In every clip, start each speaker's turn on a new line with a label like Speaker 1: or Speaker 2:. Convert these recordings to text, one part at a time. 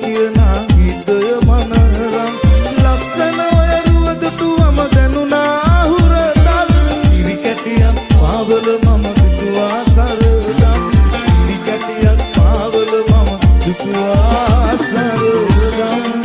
Speaker 1: කියන ගීතය මනරම් ලස්සන ඔය රුවදටුවම දැනුණා හුරතල් කිරි කැටියක් පාවල මම දුටුවා සරදම් කිරි කැටියක් පාවල මම දුටුවා සරදම්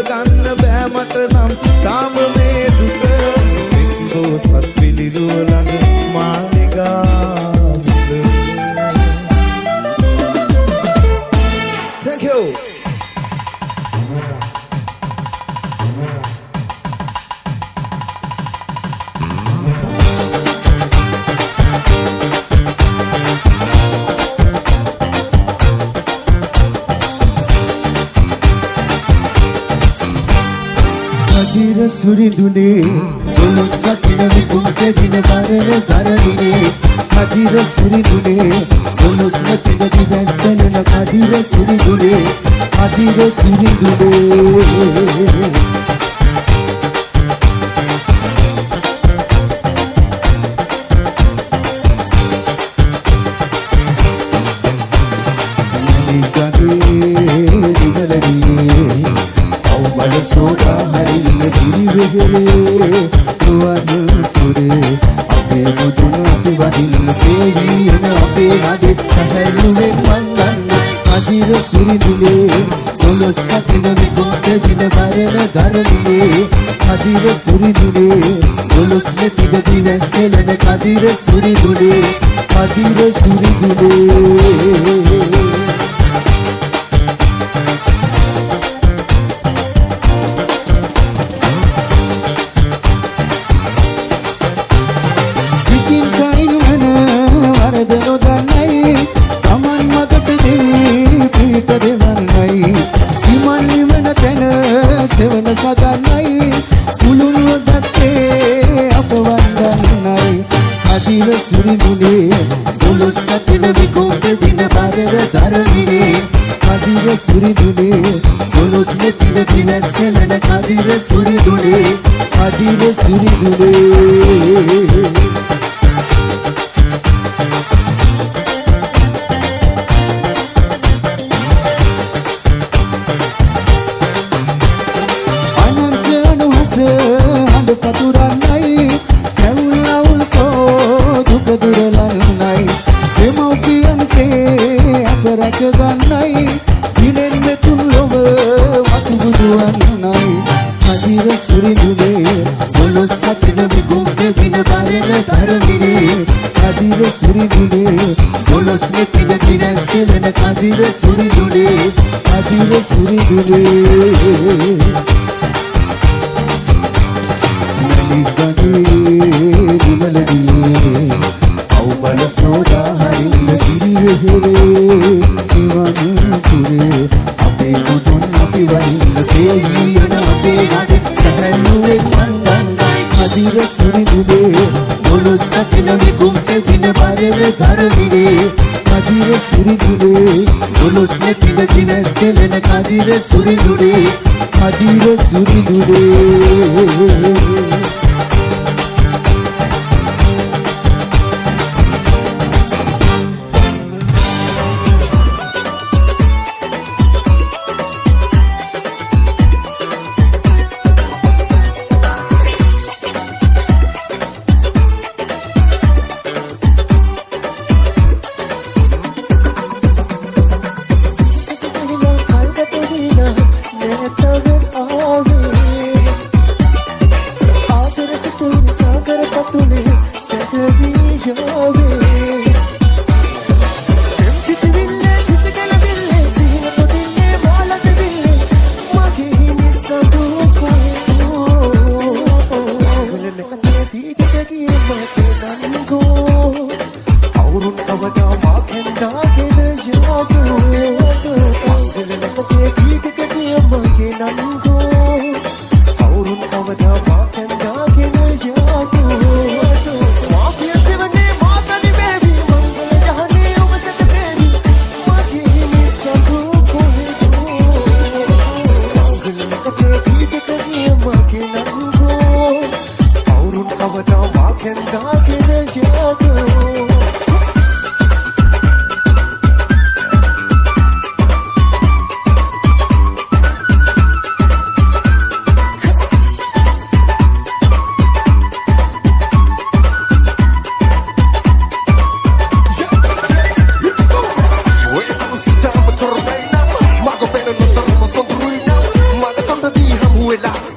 Speaker 2: Gun කදිර සුරිඳුනේ දොළොස්සකින විකුම්ට දින වරන දරණිනේ කදිර සුරිඳුනේ දොළොස්සකින දිවැස්සලන කදිර සුරිඳුනේ කදිර සුරිඳුනේ සෝදා හරින්න දිවිවෙහෙලේ දුවන පුරේ අපේ මුදුන අපි වදින්න තේවියන අපේ නඩේ සැහැල්ලුවෙන් මංගන්න කදිර සුරිඳුනේ දොළොස්සකින විකුම්ට දින වරන දරණිනේ කදිර සුරිඳුනේ දොළොස් නැතිව දිවැස්සලන කදිර සුරිඳුනේ කදිර සුරිඳුනේ සුරිඳුනේ දොළොස් නැතිව දිවැස්සලන කදිර සුරිඳුනේ කදිර සුරිඳුනේ අනන්ත අනුහස හඳ පතුරන්නයි කැවුල් අවුල් සෝ දුක දුරලන්නයි දෙමව්පියන්සේ අප රැක ගන්නයි කදිර සුරිඳුනේ දොළොස්සකින විකුම්ට දින වරන දරණිනේ කදිර සුරිඳුනේ දොළොස් නැතිව දිවැස්සලන කදිර සුරිඳුනේ කදිර සුරිඳුනේ මලිකගේ විමලදී අවබල සෝදා හරින්න දිවිවෙහෙලේ නිවන පුරේ අපේ මුදුන් අපි වදින්න තේවියන අපේ නඩේ සැහැල්ලුවෙන් මංගන්න කදිර සුරිඳුනේ දොළොස්සකින විකුම්ට දින වරන දරණිනේ කදිර සුරිඳුනේ දොළොස් නැතිව දිවැස්සලන කදිර සුරිඳුනේ කදිර සුරිඳුනේ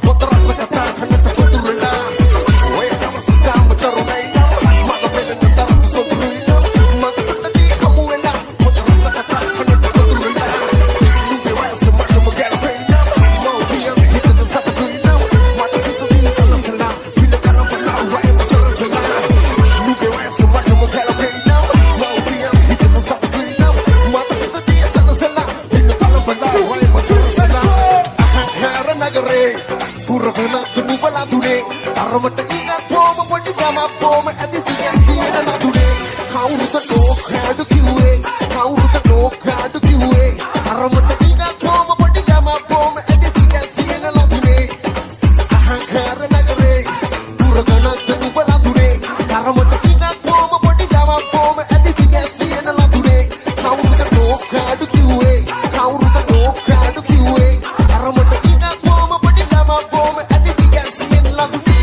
Speaker 3: Otra raza catar, gente culturela. Oye, estamos පුරකන තුනුබලා දුනේ තරමට ඉන්නත් බොම පොඩි ගමක් බොම ඇති දියසියන ලදුනේ කවුරුද නෝකාඩු කිව්වේ කවුරුද නෝකාඩු කිව්වේ තරමට ඉන්නත් බොම පොඩි ගමක් බොම ඇති දියසියන ලදුනේ අහංකාර නගරේ පුරකන තුනුබලා දුනේ තරමට ඉන්නත් බොම පොඩි ගමක් බොම ඇති දියසියන ලදුනේ කවුරුද නෝකාඩු කිව්වේ කවුරුද නෝකාඩු කිව්වේ තරමට ඉන්නත් බොම පොඩි ගමක් බොම ඇති දියසියන ලදුනේ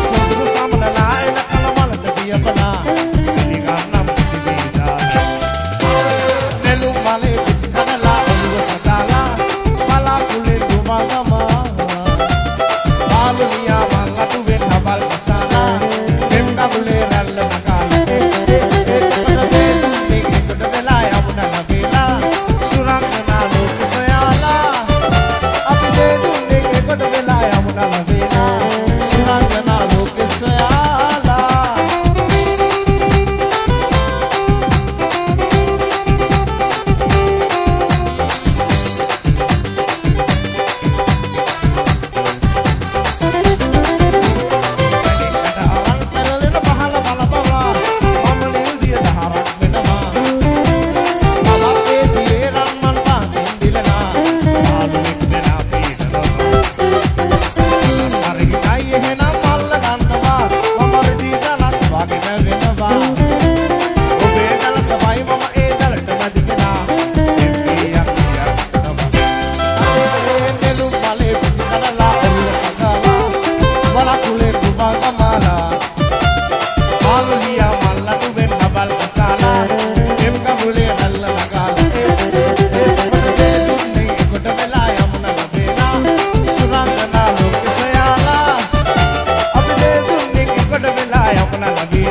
Speaker 1: සොඳුරු සමනලා එන කලමලට දියපලා පිළිගන්නම් පිළිදා නෙළුම් මලේ පිටි කනලා ඔළුව සදාලා බලාකුලේ දුමගම පාලුනියා මල්ලතු වෙන්න බල් කසාලා දෙන්නබුලේ රැල්ල නගාලා ඒකට වෙලා යමුන නබේලා සුරංගනා ලෝක සයාලා අපි දෙන්නේ ඒකට වෙලා යමුන නබේලා සුරංගනා ලෝක සයාලා la